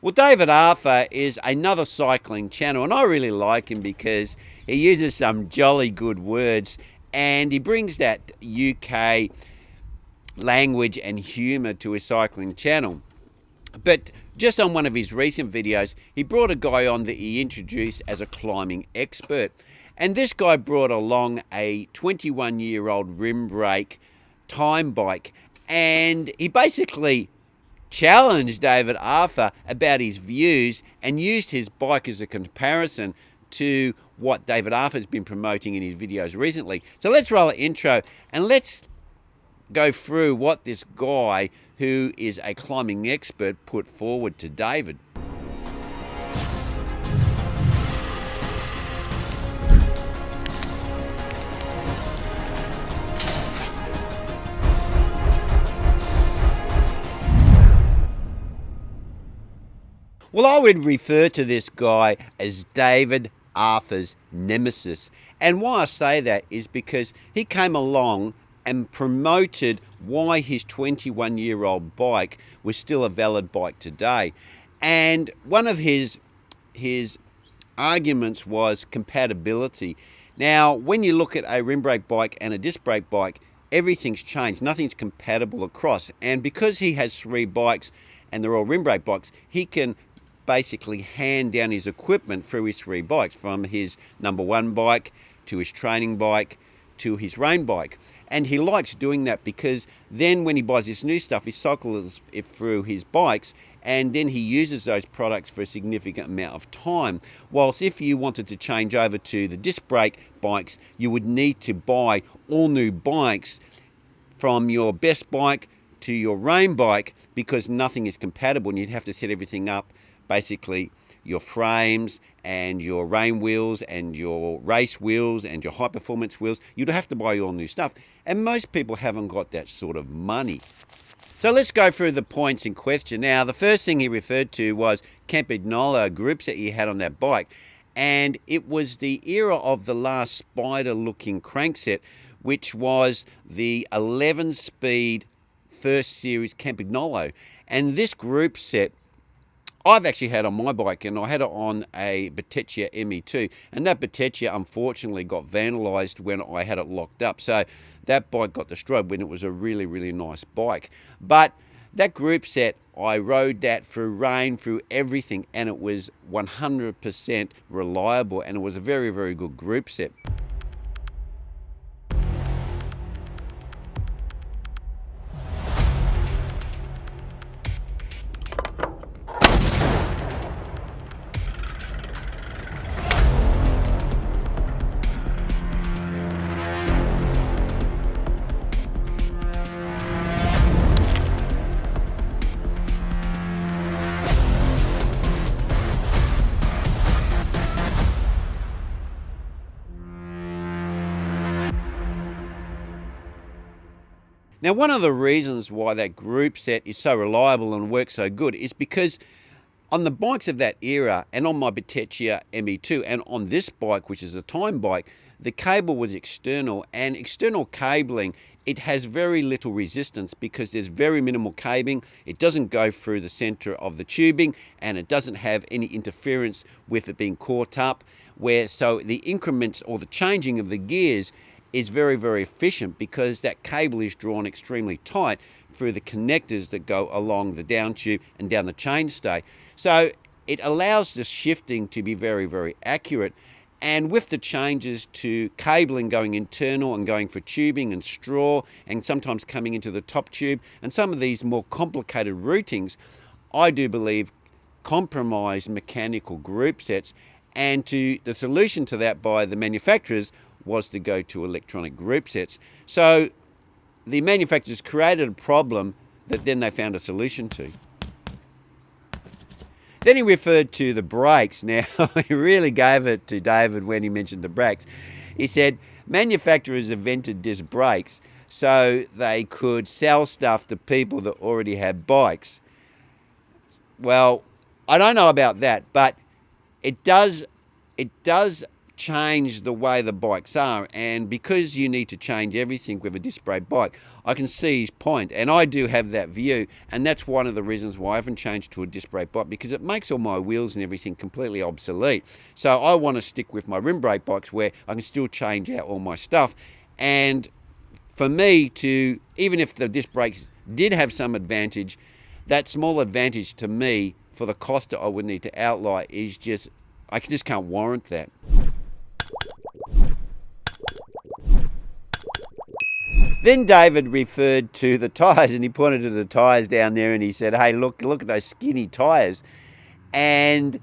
Well, David Arthur is another cycling channel, and I really like him because he uses some jolly good words and he brings that UK language and humour to his cycling channel. But just on one of his recent videos, he brought a guy on that he introduced as a climbing expert. And this guy brought along a 21-year-old rim brake time bike, and he basically challenged David Arthur about his views and used his bike as a comparison to what David Arthur's been promoting in his videos recently. So let's roll an intro and let's go through what this guy, who is a climbing expert, put forward to David. Well, I would refer to this guy as David Arthur's Nemesis. And why I say that is because he came along and promoted why his 21-year-old bike was still a valid bike today. And one of his arguments was compatibility. Now, when you look at a rim brake bike and a disc brake bike, everything's changed. Nothing's compatible across. And because he has three bikes and they're all rim brake bikes, he can basically hand down his equipment through his three bikes, from his number one bike to his training bike to his rain bike. And he likes doing that because then when he buys this new stuff, he cycles it through his bikes and then he uses those products for a significant amount of time. Whilst if you wanted to change over to the disc brake bikes, you would need to buy all new bikes from your best bike to your rain bike because nothing is compatible, and you'd have to set everything up, basically your frames and your rain wheels and your race wheels and your high performance wheels. You'd have to buy all new stuff, and most people haven't got that sort of money. So let's go through the points in question. Now, the first thing he referred to was Compatibility groups that he had on that bike, and it was the era of the last spider looking crankset, which was the 11-speed first series Compatibility. And this group set I've actually had on my bike, and I had it on a Bottecchia ME2, and that Bottecchia unfortunately got vandalised when I had it locked up. So that bike got destroyed when it was a really, really nice bike. But that group set, I rode that through rain, through everything, and it was 100% reliable, and it was a very, very good group set. Now, one of the reasons why that group set is so reliable and works so good is because on the bikes of that era, and on my Bottecchia ME2, and on this bike, which is a time bike, the cable was external, and external cabling, it has very little resistance because there's very minimal cabling. It doesn't go through the center of the tubing, and it doesn't have any interference with it being caught up, so the increments or the changing of the gears is very, very efficient because that cable is drawn extremely tight through the connectors that go along the down tube and down the chainstay. So it allows the shifting to be very, very accurate. And with the changes to cabling going internal and going for tubing and straw and sometimes coming into the top tube and some of these more complicated routings, I do believe compromised mechanical group sets, and the solution to that by the manufacturers was to go to electronic group sets. So the manufacturers created a problem that then they found a solution to. Then he referred to the brakes. Now, he really gave it to David when he mentioned the brakes. He said, manufacturers invented disc brakes so they could sell stuff to people that already had bikes. Well, I don't know about that, but it does change the way the bikes are. And because you need to change everything with a disc brake bike, I can see his point, and I do have that view, and that's one of the reasons why I haven't changed to a disc brake bike, because it makes all my wheels and everything completely obsolete. So I want to stick with my rim brake bikes where I can still change out all my stuff. And for me to, even if the disc brakes did have some advantage, that small advantage to me for the cost that I would need to outlay is just, I just can't warrant that. Then David referred to the tyres, and he pointed to the tyres down there, and he said, hey, look at those skinny tyres. And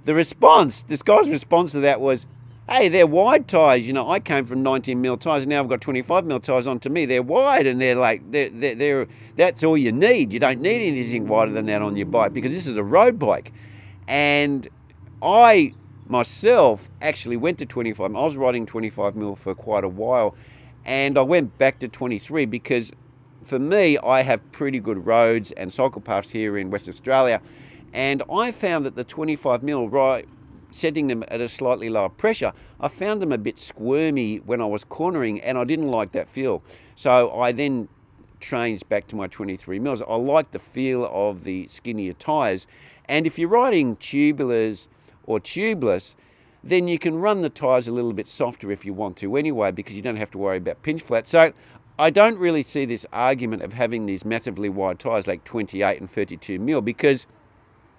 the response, this guy's response to that was, hey, they're wide tyres. You know, I came from 19mm tyres, and now I've got 25mm tyres onto me. They're wide, and they're that's all you need. You don't need anything wider than that on your bike, because this is a road bike. And I myself actually went to 25. I was riding 25mm for quite a while, and I went back to 23 because for me, I have pretty good roads and cycle paths here in West Australia, and I found that the 25mm, right, setting them at a slightly lower pressure, I found them a bit squirmy when I was cornering, and I didn't like that feel. So I then changed back to my 23mm. I like the feel of the skinnier tyres, and if you're riding tubulars or tubeless, then you can run the tyres a little bit softer if you want to anyway, because you don't have to worry about pinch flat. So I don't really see this argument of having these massively wide tyres like 28 and 32mm, because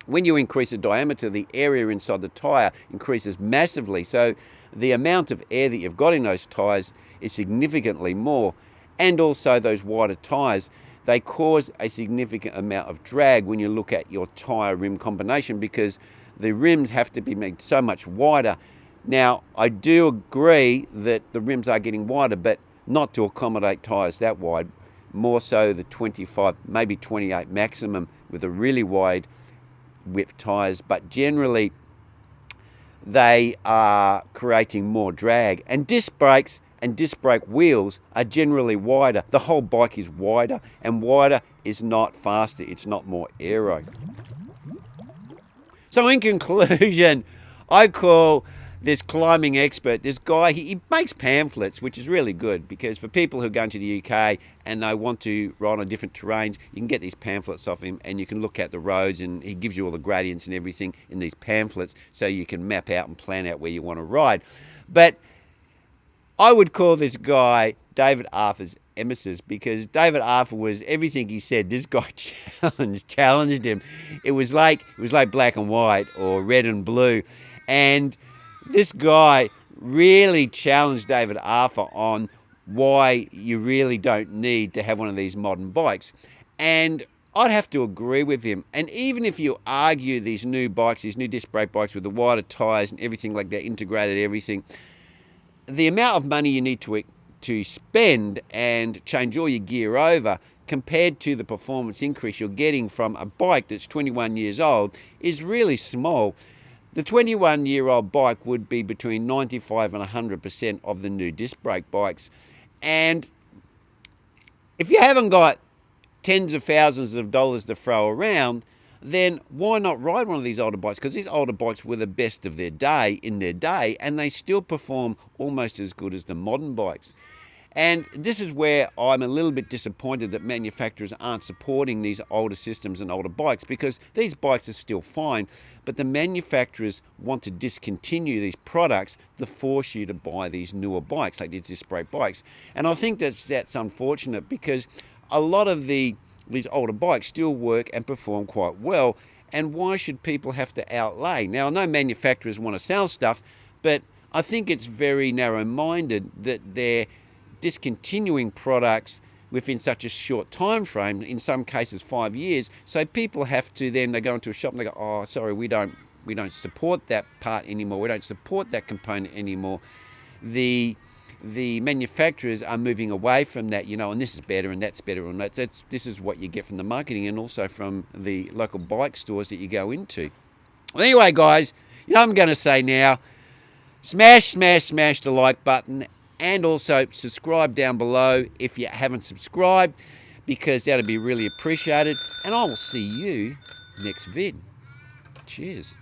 when you increase the diameter, the area inside the tyre increases massively. So the amount of air that you've got in those tyres is significantly more. And also those wider tyres, they cause a significant amount of drag when you look at your tyre rim combination, because the rims have to be made so much wider. Now, I do agree that the rims are getting wider, but not to accommodate tyres that wide. More so the 25, maybe 28 maximum with a really wide width tyres. But generally, they are creating more drag. And disc brakes and disc brake wheels are generally wider. The whole bike is wider, and wider is not faster. It's not more aero. So in conclusion, I call this climbing expert, this guy, he makes pamphlets, which is really good, because for people who go into the UK and they want to ride on different terrains, you can get these pamphlets off him, and you can look at the roads, and he gives you all the gradients and everything in these pamphlets, so you can map out and plan out where you want to ride. But I would call this guy David Arthur's Nemesis, because David Arthur was everything he said. This guy challenged him. It was like black and white or red and blue, and this guy really challenged David Arthur on why you really don't need to have one of these modern bikes. And I'd have to agree with him. And even if you argue these new bikes, these new disc brake bikes with the wider tyres and everything like that, integrated everything, the amount of money you need to spend and change all your gear over compared to the performance increase you're getting from a bike that's 21 years old is really small. The 21-year-old bike would be between 95 and 100% of the new disc brake bikes. And if you haven't got tens of thousands of dollars to throw around, then why not ride one of these older bikes? Because these older bikes were the best of their day in their day, and they still perform almost as good as the modern bikes. And this is where I'm a little bit disappointed that manufacturers aren't supporting these older systems and older bikes, because these bikes are still fine, but the manufacturers want to discontinue these products to force you to buy these newer bikes, like these disc brake bikes. And I think that's unfortunate, because a lot of these older bikes still work and perform quite well, and why should people have to outlay? Now, I know manufacturers want to sell stuff, but I think it's very narrow-minded that they're discontinuing products within such a short time frame, in some cases 5 years. So people have to then, they go into a shop and they go, oh, sorry, we don't support that part anymore. We don't support that component anymore. The manufacturers are moving away from that, and this is better and that's better, and this is what you get from the marketing and also from the local bike stores that you go into. Well, anyway, guys, I'm going to say now, smash the like button, and also subscribe down below if you haven't subscribed, because that'd be really appreciated. And I will see you next vid. Cheers.